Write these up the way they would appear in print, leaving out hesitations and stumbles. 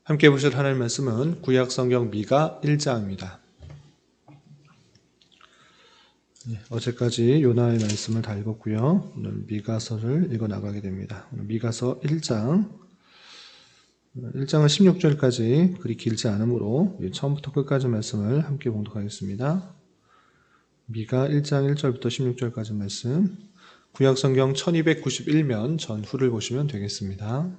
함께 보실 하나님의 말씀은 구약성경 미가 1장입니다. 어제까지 요나의 말씀을 다 읽었고요. 오늘 미가서를 읽어 나가게 됩니다. 오늘 미가서 1장은 16절까지 그리 길지 않으므로 처음부터 끝까지 말씀을 함께 봉독하겠습니다. 미가 1장 1절부터 16절까지 말씀, 구약성경 1291면 전후를 보시면 되겠습니다.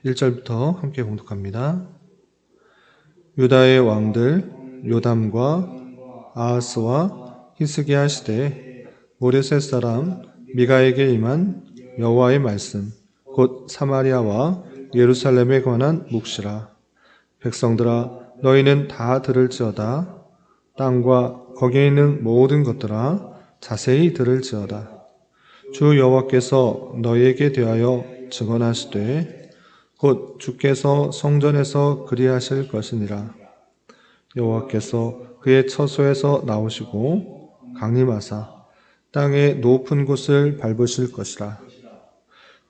1절부터 함께 봉독합니다. 유다의 왕들 요담과 아하스와 히스기야 시대 모레셋 사람 미가에게 임한 여호와의 말씀 곧 사마리아와 예루살렘에 관한 묵시라. 백성들아 너희는 다 들을지어다. 땅과 거기에 있는 모든 것들아 자세히 들을지어다. 주 여호와께서 너희에게 대하여 증언하시되 곧 주께서 성전에서 그리하실 것이니라. 여호와께서 그의 처소에서 나오시고 강림하사 땅의 높은 곳을 밟으실 것이라.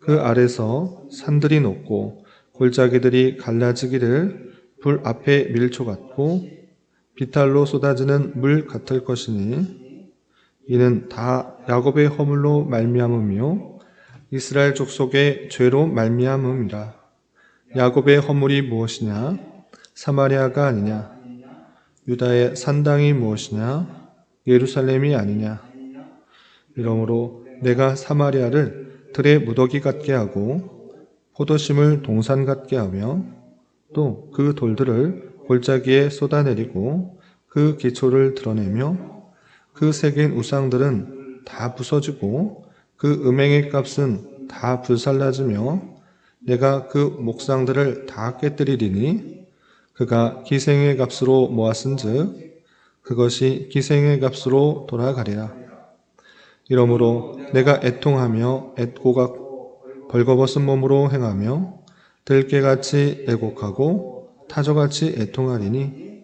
그 아래서 산들이 높고 골짜기들이 갈라지기를 불 앞에 밀초 같고 비탈로 쏟아지는 물 같을 것이니 이는 다 야곱의 허물로 말미암음이요 이스라엘 족속의 죄로 말미암음이라. 야곱의 허물이 무엇이냐? 사마리아가 아니냐? 유다의 산당이 무엇이냐? 예루살렘이 아니냐? 이러므로 내가 사마리아를 들의 무더기 같게 하고 포도심을 동산 같게 하며 또 그 돌들을 골짜기에 쏟아내리고 그 기초를 드러내며 그 새긴 우상들은 다 부서지고 그 음행의 값은 다 불살라지며 내가 그 목상들을 다 깨뜨리리니 그가 기생의 값으로 모았은즉 그것이 기생의 값으로 돌아가리라. 이러므로 내가 애통하며 애고가 벌거벗은 몸으로 행하며 들깨같이 애곡하고 타조같이 애통하리니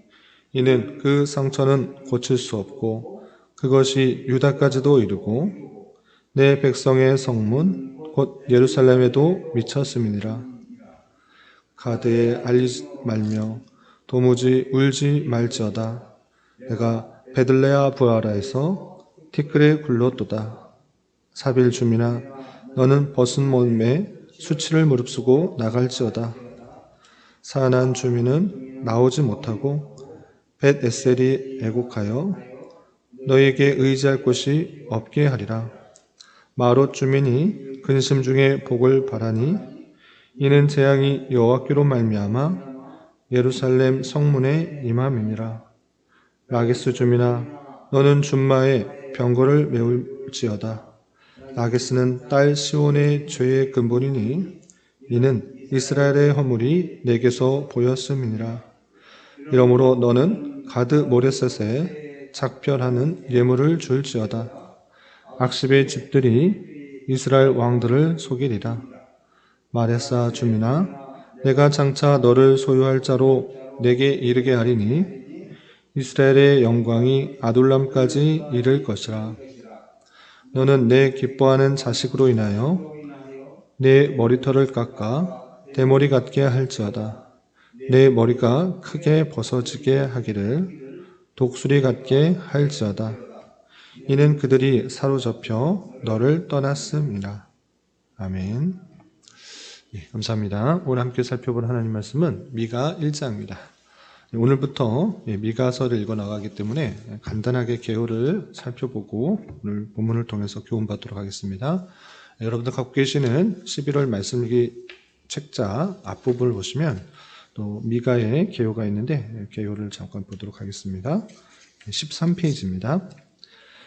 이는 그 상처는 고칠 수 없고 그것이 유다까지도 이르고 내 백성의 성문 곧 예루살렘에도 미쳤음이니라. 가드에 알리지 말며 도무지 울지 말지어다. 내가 베들레아 부하라에서 티끌에 굴렀도다. 사빌 주민아 너는 벗은 몸에 수치를 무릅쓰고 나갈지어다. 사난 주민은 나오지 못하고 벳 에셀이 애곡하여 너에게 의지할 곳이 없게 하리라. 마롯 주민이 근심 중에 복을 바라니 이는 재앙이 여호와께로 말미암아 예루살렘 성문에 임함이니라. 라게스 주민아 너는 준마에 병거를 메울지어다. 라게스는 딸 시온의 죄의 근본이니 이는 이스라엘의 허물이 내게서 보였음이니라. 이러므로 너는 가드 모레셋에 작별하는 예물을 줄지어다. 악십의 집들이 이스라엘 왕들을 속이리라. 마레사 주민아 내가 장차 너를 소유할 자로 내게 이르게 하리니 이스라엘의 영광이 아둘람까지 이를 것이라. 너는 내 기뻐하는 자식으로 인하여 내 머리털을 깎아 대머리 같게 할지어다. 내 머리가 크게 벗어지게 하기를 독수리 같게 할지어다. 이는 그들이 사로잡혀 너를 떠났음이라. 아멘. 감사합니다. 오늘 함께 살펴볼 하나님 말씀은 미가 1장입니다. 오늘부터 미가서를 읽어 나가기 때문에 간단하게 개요를 살펴보고 오늘 본문을 통해서 교훈받도록 하겠습니다. 여러분들 갖고 계시는 11월 말씀일기 책자 앞부분을 보시면 또 미가의 개요가 있는데 개요를 잠깐 보도록 하겠습니다. 13페이지입니다.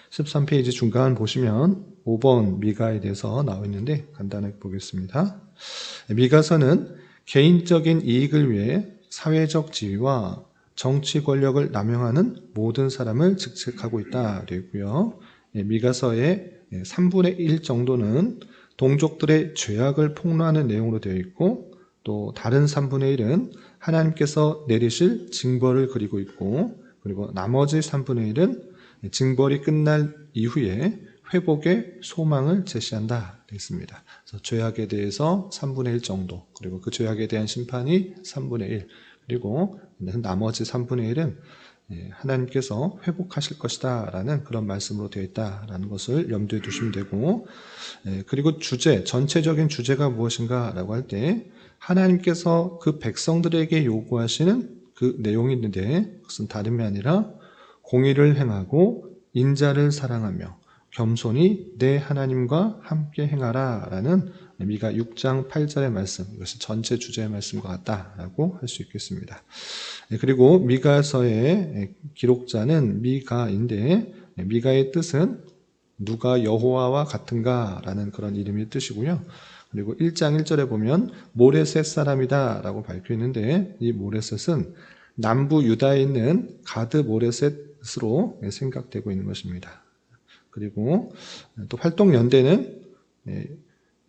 13페이지 중간 보시면 5번 미가에 대해서 나와 있는데 간단하게 보겠습니다. 미가서는 개인적인 이익을 위해 사회적 지위와 정치 권력을 남용하는 모든 사람을 직책하고 있다 되어 있고요. 미가서의 3분의 1 정도는 동족들의 죄악을 폭로하는 내용으로 되어 있고 또 다른 3분의 1은 하나님께서 내리실 징벌을 그리고 있고 그리고 나머지 3분의 1은 징벌이 끝날 이후에 회복의 소망을 제시한다 되어 있습니다. 그래서 죄악에 대해서 3분의 1 정도, 그리고 그 죄악에 대한 심판이 3분의 1, 그리고 나머지 3분의 1은 하나님께서 회복하실 것이다 라는 그런 말씀으로 되어 있다라는 것을 염두에 두시면 되고, 그리고 전체적인 주제가 무엇인가 라고 할 때 하나님께서 그 백성들에게 요구하시는 그 내용이 있는데, 그것은 다름이 아니라 공의를 행하고 인자를 사랑하며 겸손히 내 하나님과 함께 행하라 라는 미가 6장 8절의 말씀, 이것이 전체 주제의 말씀과 같다라고 할 수 있겠습니다. 그리고 미가서의 기록자는 미가인데, 미가의 뜻은 누가 여호와와 같은가 라는 그런 이름의 뜻이고요. 그리고 1장 1절에 보면 모레셋 사람이다 라고 밝혀있는데, 이 모레셋은 남부 유다에 있는 가드 모레셋으로 생각되고 있는 것입니다. 그리고 또 활동 연대는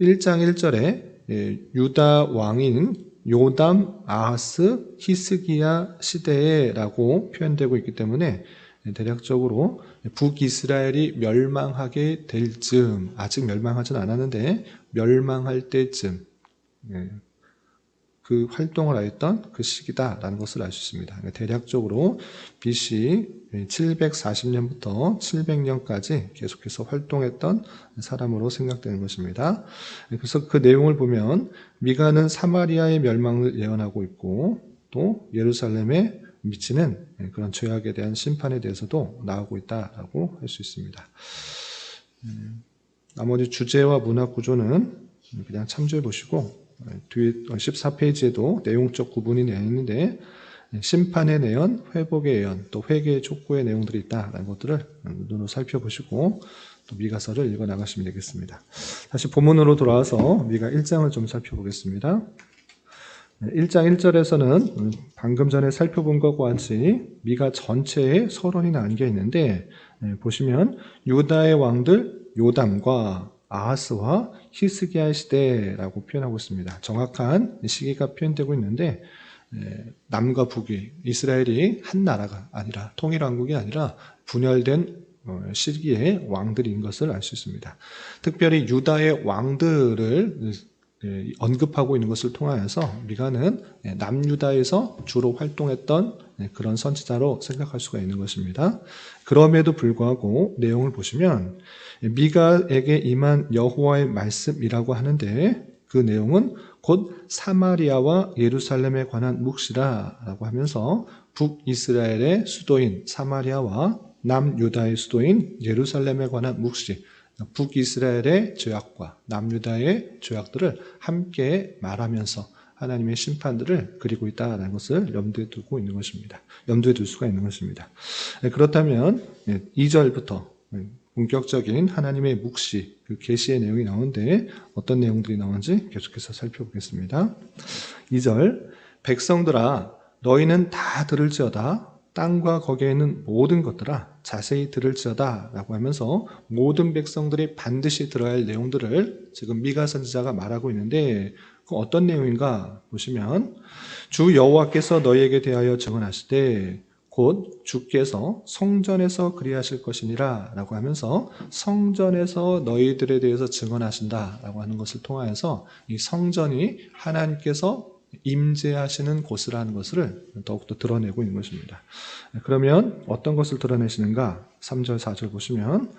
1장 1절에 유다 왕인 요담, 아하스, 히스기야 시대라고 표현되고 있기 때문에 대략적으로 북이스라엘이 멸망하게 될 즈음, 아직 멸망하진 않았는데 멸망할 때쯤 그 활동을 하였던 그 시기다라는 것을 알 수 있습니다. 대략적으로 BC 740년부터 700년까지 계속해서 활동했던 사람으로 생각되는 것입니다. 그래서 그 내용을 보면 미가는 사마리아의 멸망을 예언하고 있고, 또 예루살렘에 미치는 그런 죄악에 대한 심판에 대해서도 나오고 있다라고 할 수 있습니다. 나머지 주제와 문학 구조는 그냥 참조해 보시고, 뒤에 14페이지에도 내용적 구분이 되어 있는데, 심판의 내연, 회복의 예언, 또 회개의 촉구의 내용들이 있다라는 것들을 눈으로 살펴보시고 또 미가서를 읽어 나가시면 되겠습니다. 다시 본문으로 돌아와서 미가 1장을 좀 살펴보겠습니다. 1장 1절에서는 방금 전에 살펴본 것과 같이 미가 전체에 서론이 남겨 있는데, 보시면 유다의 왕들 요담과 아하스와 히스기야의 시대라고 표현하고 있습니다. 정확한 시기가 표현되고 있는데, 남과 북이, 이스라엘이 한 나라가 아니라, 통일왕국이 아니라 분열된 시기의 왕들인 것을 알 수 있습니다. 특별히 유다의 왕들을 언급하고 있는 것을 통하여서 미가는 남유다에서 주로 활동했던 그런 선지자로 생각할 수가 있는 것입니다. 그럼에도 불구하고 내용을 보시면 미가에게 임한 여호와의 말씀이라고 하는데, 그 내용은 곧 사마리아와 예루살렘에 관한 묵시라라고 하면서 북이스라엘의 수도인 사마리아와 남유다의 수도인 예루살렘에 관한 묵시, 북이스라엘의 죄악과 남유다의 죄악들을 함께 말하면서 하나님의 심판들을 그리고 있다는 것을 염두에 두고 있는 것입니다. 염두에 둘 수가 있는 것입니다. 그렇다면 2절부터 본격적인 하나님의 묵시, 그 계시의 내용이 나오는데 어떤 내용들이 나오는지 계속해서 살펴보겠습니다. 2절, 백성들아 너희는 다 들을지어다. 땅과 거기에 있는 모든 것들아 자세히 들을지어다 라고 하면서 모든 백성들이 반드시 들어야 할 내용들을 지금 미가 선지자가 말하고 있는데, 그 어떤 내용인가 보시면, 주 여호와께서 너희에게 대하여 증언하시되 곧 주께서 성전에서 그리하실 것이니라 라고 하면서 성전에서 너희들에 대해서 증언하신다 라고 하는 것을 통하여서 이 성전이 하나님께서 임재하시는 곳이라는 것을 더욱더 드러내고 있는 것입니다. 그러면 어떤 것을 드러내시는가? 3절 4절 보시면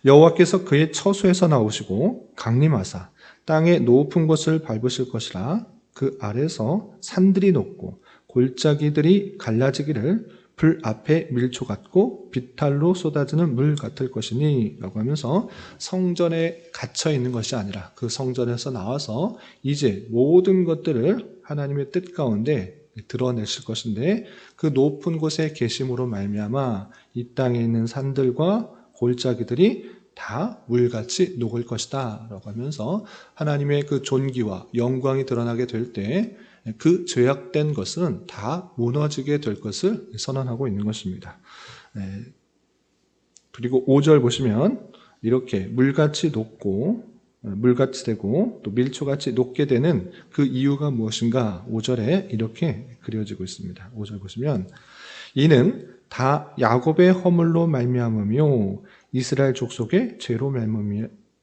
여호와께서 그의 처소에서 나오시고 강림하사 땅의 높은 곳을 밟으실 것이라. 그 아래서 산들이 높고 골짜기들이 갈라지기를 불 앞에 밀초 같고 비탈로 쏟아지는 물 같을 것이니 라고 하면서 성전에 갇혀 있는 것이 아니라 그 성전에서 나와서 이제 모든 것들을 하나님의 뜻 가운데 드러내실 것인데, 그 높은 곳에 계심으로 말미암아 이 땅에 있는 산들과 골짜기들이 다 물같이 녹을 것이다 라고 하면서 하나님의 그 존귀와 영광이 드러나게 될 때 그 죄악된 것은 다 무너지게 될 것을 선언하고 있는 것입니다. 그리고 5절 보시면 이렇게 물같이 녹고 물같이 되고 또 밀초같이 녹게 되는 그 이유가 무엇인가 5절에 이렇게 그려지고 있습니다. 5절 보시면 이는 다 야곱의 허물로 말미암으며 이스라엘 족속의 죄로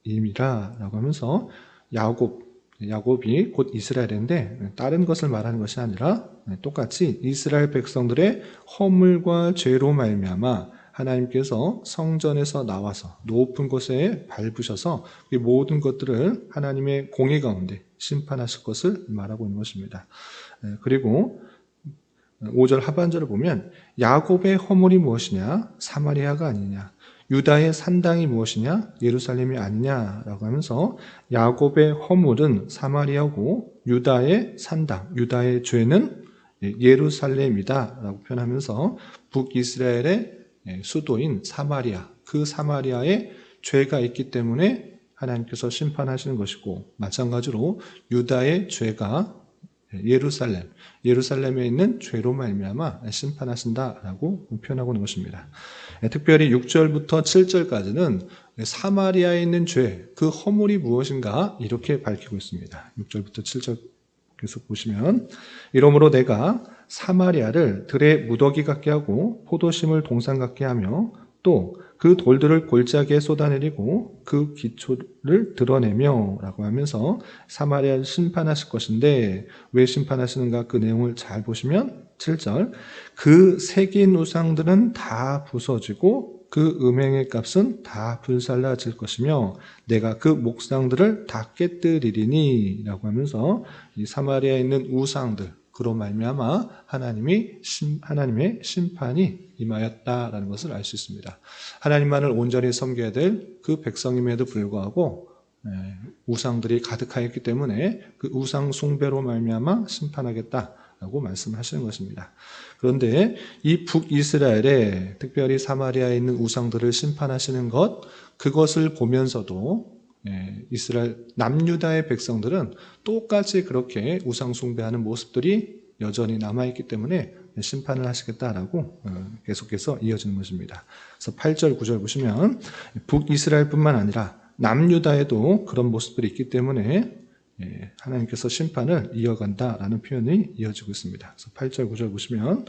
임이라라고 하면서 야곱이 곧 이스라엘인데 다른 것을 말하는 것이 아니라 똑같이 이스라엘 백성들의 허물과 죄로 말미암아 하나님께서 성전에서 나와서 높은 곳에 밟으셔서 이 모든 것들을 하나님의 공의 가운데 심판하실 것을 말하고 있는 것입니다. 그리고 5절 하반절을 보면 야곱의 허물이 무엇이냐? 사마리아가 아니냐? 유다의 산당이 무엇이냐? 예루살렘이 아니냐라고 하면서 야곱의 허물은 사마리아고 유다의 산당, 유다의 죄는 예루살렘이다라고 표현하면서 북이스라엘의 수도인 사마리아, 그 사마리아에 죄가 있기 때문에 하나님께서 심판하시는 것이고, 마찬가지로 유다의 죄가 예루살렘에 있는 죄로 말미암아 심판하신다라고 표현하고 있는 것입니다. 특별히 6절부터 7절까지는 사마리아에 있는 죄, 그 허물이 무엇인가 이렇게 밝히고 있습니다. 6절부터 7절 계속 보시면, 이러므로 내가 사마리아를 들의 무더기 같게 하고 포도심을 동산 같게 하며 또 그 돌들을 골짜기에 쏟아내리고 그 기초를 드러내며 라고 하면서 사마리아를 심판하실 것인데, 왜 심판하시는가 그 내용을 잘 보시면 7절, 그 새긴 우상들은 다 부서지고 그 음행의 값은 다 불살라질 것이며 내가 그 목상들을 다 깨뜨리리니 라고 하면서 이 사마리아에 있는 우상들, 그로 말미암아 하나님의 심판이 임하였다라는 것을 알 수 있습니다. 하나님만을 온전히 섬겨야 될 그 백성임에도 불구하고 우상들이 가득하였기 때문에 그 우상 숭배로 말미암아 심판하겠다라고 말씀하시는 것입니다. 그런데 이 북이스라엘에, 특별히 사마리아에 있는 우상들을 심판하시는 것, 그것을 보면서도 이스라엘 남유다의 백성들은 똑같이 그렇게 우상 숭배하는 모습들이 여전히 남아있기 때문에 심판을 하시겠다라고 계속해서 이어지는 것입니다. 그래서 8절, 9절 보시면 북이스라엘뿐만 아니라 남유다에도 그런 모습들이 있기 때문에 하나님께서 심판을 이어간다라는 표현이 이어지고 있습니다. 그래서 8절, 9절 보시면,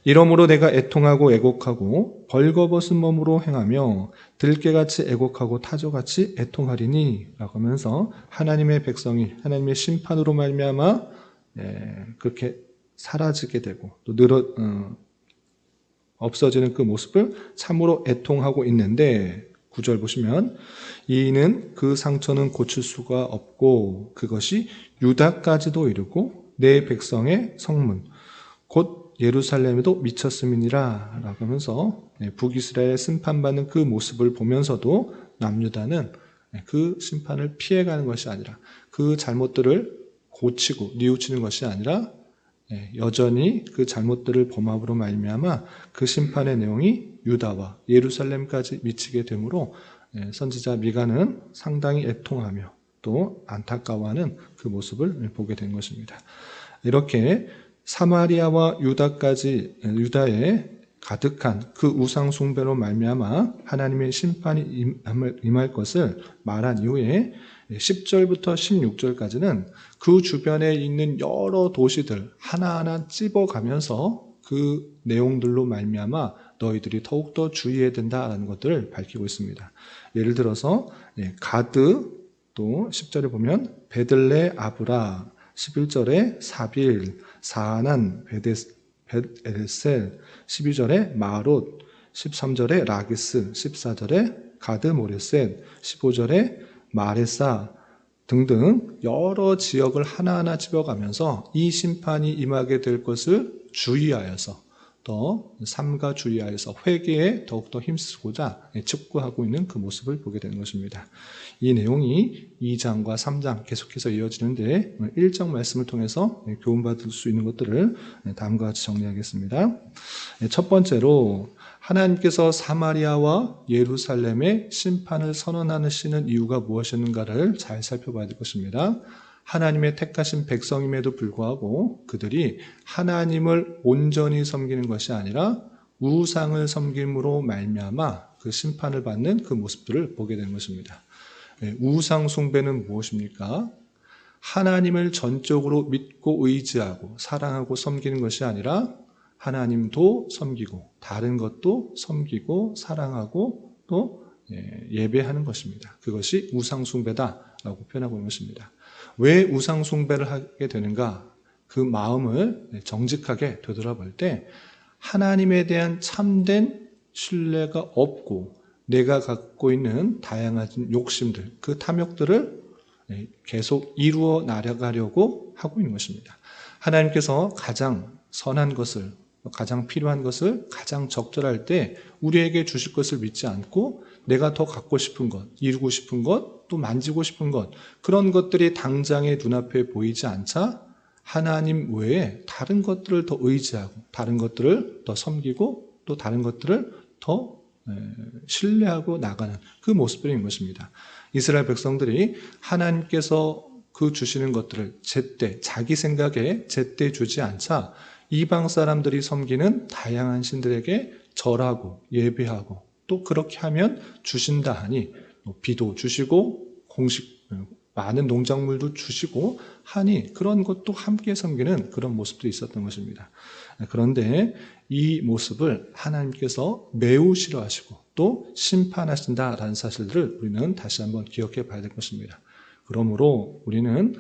이러므로 내가 애통하고 애곡하고 벌거벗은 몸으로 행하며 들깨같이 애곡하고 타조같이 애통하리니 라고 하면서 하나님의 백성이 하나님의 심판으로 말미암아 그렇게 사라지게 되고 또 없어지는 그 모습을 참으로 애통하고 있는데, 9절 보시면 이는 그 상처는 고칠 수가 없고 그것이 유다까지도 이르고 내 백성의 성문 곧 예루살렘에도 미쳤음이니라 라고 하면서 북이스라엘 심판받는 그 모습을 보면서도 남유다는 그 심판을 피해가는 것이 아니라 그 잘못들을 고치고 뉘우치는 것이 아니라 여전히 그 잘못들을 범함으로 말미암아 그 심판의 내용이 유다와 예루살렘까지 미치게 되므로 선지자 미가는 상당히 애통하며 또 안타까워하는 그 모습을 보게 된 것입니다. 이렇게 사마리아와 유다에 가득한 그 우상 숭배로 말미암아 하나님의 심판이 임할 것을 말한 이후에 10절부터 16절까지는 그 주변에 있는 여러 도시들 하나하나 찝어가면서 그 내용들로 말미암아 너희들이 더욱더 주의해야 된다라는 것들을 밝히고 있습니다. 예를 들어서 가드, 또 10절에 보면 베들레 아브라, 11절에 사빌, 사난, 벳엘셀, 12절에 마롯, 13절에 라기스, 14절에 가드 모레셋, 15절에 마레사 등등 여러 지역을 하나하나 집어가면서 이 심판이 임하게 될 것을 주의하여서 또 삼가 주의하여서 회개에 더욱더 힘쓰고자 촉구하고 있는 그 모습을 보게 되는 것입니다. 이 내용이 2장과 3장 계속해서 이어지는데 일정 말씀을 통해서 교훈받을 수 있는 것들을 다음과 같이 정리하겠습니다. 첫 번째로 하나님께서 사마리아와 예루살렘의 심판을 선언하시는 이유가 무엇이었는가를 잘 살펴봐야 될 것입니다. 하나님의 택하신 백성임에도 불구하고 그들이 하나님을 온전히 섬기는 것이 아니라 우상을 섬김으로 말미암아 그 심판을 받는 그 모습들을 보게 되는 것입니다. 우상 숭배는 무엇입니까? 하나님을 전적으로 믿고 의지하고 사랑하고 섬기는 것이 아니라 하나님도 섬기고 다른 것도 섬기고 사랑하고 또 예배하는 것입니다. 그것이 우상숭배다라고 표현하고 있는 것입니다. 왜 우상숭배를 하게 되는가? 그 마음을 정직하게 되돌아볼 때 하나님에 대한 참된 신뢰가 없고 내가 갖고 있는 다양한 욕심들, 그 탐욕들을 계속 이루어 나가려고 하고 있는 것입니다. 하나님께서 가장 선한 것을, 가장 필요한 것을 가장 적절할 때 우리에게 주실 것을 믿지 않고 내가 더 갖고 싶은 것, 이루고 싶은 것, 또 만지고 싶은 것, 그런 것들이 당장의 눈앞에 보이지 않자 하나님 외에 다른 것들을 더 의지하고 다른 것들을 더 섬기고 또 다른 것들을 더 신뢰하고 나가는 그 모습들인 것입니다. 이스라엘 백성들이 하나님께서 그 주시는 것들을 제때 자기 생각에 제때 주지 않자 이방 사람들이 섬기는 다양한 신들에게 절하고 예배하고 또 그렇게 하면 주신다 하니 비도 주시고 많은 농작물도 주시고 하니 그런 것도 함께 섬기는 그런 모습도 있었던 것입니다. 그런데 이 모습을 하나님께서 매우 싫어하시고 또 심판하신다라는 사실들을 우리는 다시 한번 기억해 봐야 될 것입니다. 그러므로 우리는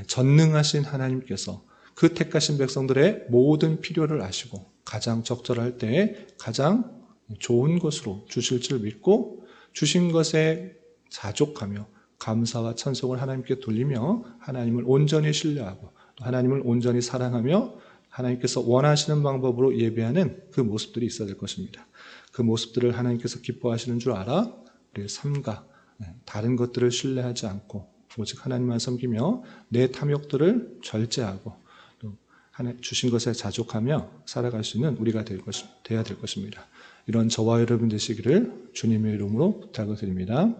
전능하신 하나님께서 그 택하신 백성들의 모든 필요를 아시고 가장 적절할 때에 가장 좋은 것으로 주실 줄 믿고 주신 것에 자족하며 감사와 찬송을 하나님께 돌리며 하나님을 온전히 신뢰하고 또 하나님을 온전히 사랑하며 하나님께서 원하시는 방법으로 예배하는 그 모습들이 있어야 될 것입니다. 그 모습들을 하나님께서 기뻐하시는 줄 알아 우리의 삶과 다른 것들을 신뢰하지 않고 오직 하나님만 섬기며 내 탐욕들을 절제하고 또 주신 것에 자족하며 살아갈 수 있는 우리가 되어야 될 것입니다. 이런 저와 여러분 되시기를 주님의 이름으로 부탁을 드립니다.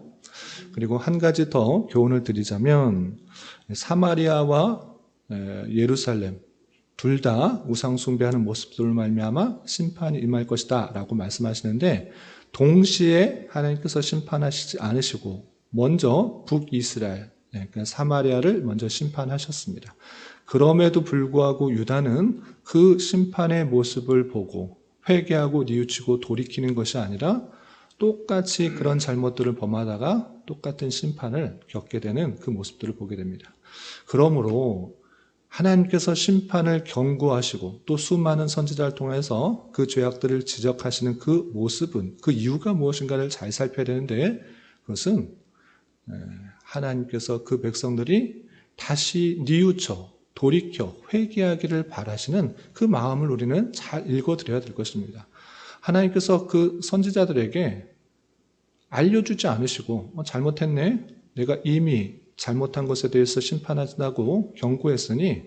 그리고 한 가지 더 교훈을 드리자면 사마리아와 예루살렘 둘 다 우상 숭배하는 모습들을 말미암아 심판이 임할 것이다 라고 말씀하시는데 동시에 하나님께서 심판하시지 않으시고 먼저 북이스라엘 그러니까 사마리아를 먼저 심판하셨습니다. 그럼에도 불구하고 유다는 그 심판의 모습을 보고 회개하고 뉘우치고 돌이키는 것이 아니라 똑같이 그런 잘못들을 범하다가 똑같은 심판을 겪게 되는 그 모습들을 보게 됩니다. 그러므로 하나님께서 심판을 경고하시고 또 수많은 선지자를 통해서 그 죄악들을 지적하시는 그 모습은 그 이유가 무엇인가를 잘 살펴야 되는데 그것은 하나님께서 그 백성들이 다시 뉘우쳐 돌이켜 회개하기를 바라시는 그 마음을 우리는 잘 읽어드려야 될 것입니다. 하나님께서 그 선지자들에게 알려주지 않으시고 잘못했네, 내가 이미 잘못한 것에 대해서 심판하고 경고했으니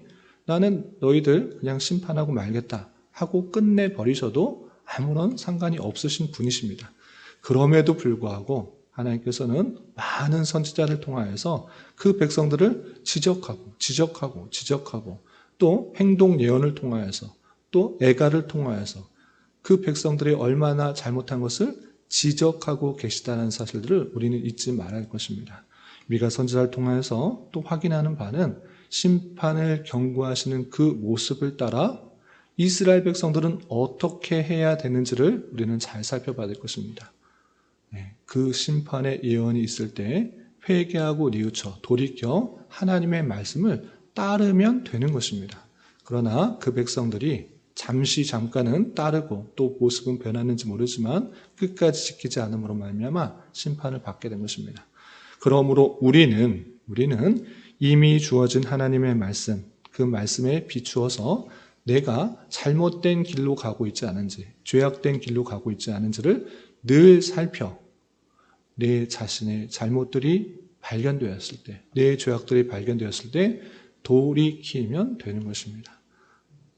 나는 너희들 그냥 심판하고 말겠다 하고 끝내버리셔도 아무런 상관이 없으신 분이십니다. 그럼에도 불구하고 하나님께서는 많은 선지자를 통하여서 그 백성들을 지적하고 또 행동 예언을 통하여서 또 애가를 통하여서 그 백성들이 얼마나 잘못한 것을 지적하고 계시다는 사실들을 우리는 잊지 말아야 할 것입니다. 미가 선지자를 통하여서 또 확인하는 바는 심판을 경고하시는 그 모습을 따라 이스라엘 백성들은 어떻게 해야 되는지를 우리는 잘 살펴봐야 될 것입니다. 그 심판의 예언이 있을 때 회개하고 뉘우쳐 돌이켜 하나님의 말씀을 따르면 되는 것입니다. 그러나 그 백성들이 잠깐은 따르고 또 모습은 변하는지 모르지만 끝까지 지키지 않음으로 말미암아 심판을 받게 된 것입니다. 그러므로 우리는 이미 주어진 하나님의 말씀, 그 말씀에 비추어서 내가 잘못된 길로 가고 있지 않은지, 죄악된 길로 가고 있지 않은지를 늘 살펴 내 자신의 잘못들이 발견되었을 때, 내 죄악들이 발견되었을 때 돌이키면 되는 것입니다.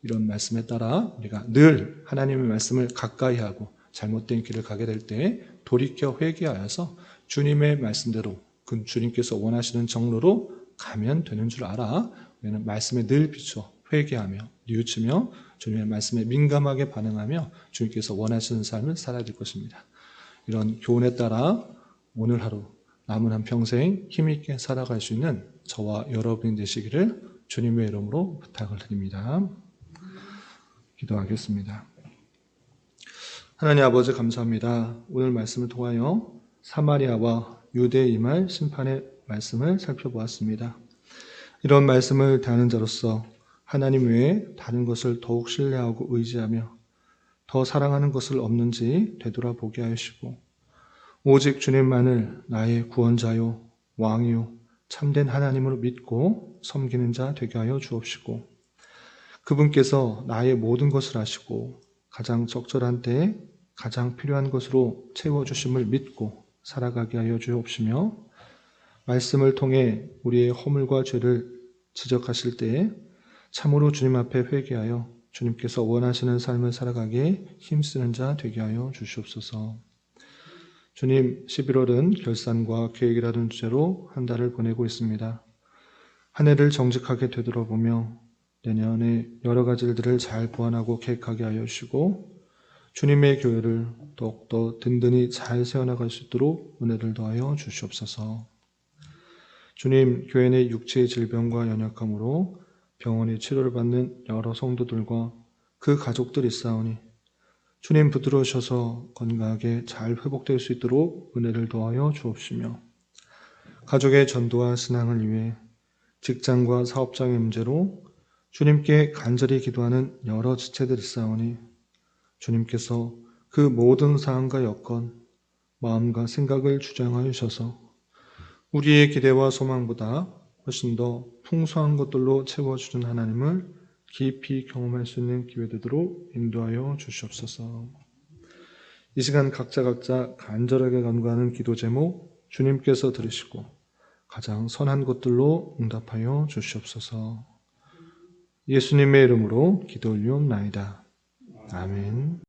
이런 말씀에 따라 우리가 늘 하나님의 말씀을 가까이 하고 잘못된 길을 가게 될 때 돌이켜 회개하여서 주님의 말씀대로 그 주님께서 원하시는 정로로 가면 되는 줄 알아 우리는 말씀에 늘 비추어 회개하며 뉘우치며 주님의 말씀에 민감하게 반응하며 주님께서 원하시는 삶을 살아야 될 것입니다. 이런 교훈에 따라 오늘 하루 남은 한 평생 힘있게 살아갈 수 있는 저와 여러분이 되시기를 주님의 이름으로 부탁을 드립니다. 기도하겠습니다. 하나님 아버지 감사합니다. 오늘 말씀을 통하여 사마리아와 유대에 임할 심판의 말씀을 살펴보았습니다. 이런 말씀을 대하는 자로서 하나님 외에 다른 것을 더욱 신뢰하고 의지하며 더 사랑하는 것을 없는지 되돌아보게 하시고 오직 주님만을 나의 구원자요 왕이요 참된 하나님으로 믿고 섬기는 자 되게 하여 주옵시고 그분께서 나의 모든 것을 아시고 가장 적절한 때에 가장 필요한 것으로 채워주심을 믿고 살아가게 하여 주옵시며 말씀을 통해 우리의 허물과 죄를 지적하실 때에 참으로 주님 앞에 회개하여 주님께서 원하시는 삶을 살아가기에 힘쓰는 자 되게 하여 주시옵소서. 주님, 11월은 결산과 계획이라는 주제로 한 달을 보내고 있습니다. 한 해를 정직하게 되돌아보며 내년에 여러 가지 일들을 잘 보완하고 계획하게 하여 주시고 주님의 교회를 더욱더 든든히 잘 세워나갈 수 있도록 은혜를 더하여 주시옵소서. 주님, 교회 내 육체의 질병과 연약함으로 병원에 치료를 받는 여러 성도들과 그 가족들이 있사오니 주님 붙들어주셔서 건강하게 잘 회복될 수 있도록 은혜를 더하여 주옵시며 가족의 전도와 신앙을 위해 직장과 사업장의 문제로 주님께 간절히 기도하는 여러 지체들이 있사오니 주님께서 그 모든 사항과 여건, 마음과 생각을 주장하여 주셔서 우리의 기대와 소망보다 훨씬 더 풍성한 것들로 채워주는 하나님을 깊이 경험할 수 있는 기회 되도록 인도하여 주시옵소서. 이 시간 각자 간절하게 간구하는 기도 제목 주님께서 들으시고 가장 선한 것들로 응답하여 주시옵소서. 예수님의 이름으로 기도 올리옵나이다. 아멘.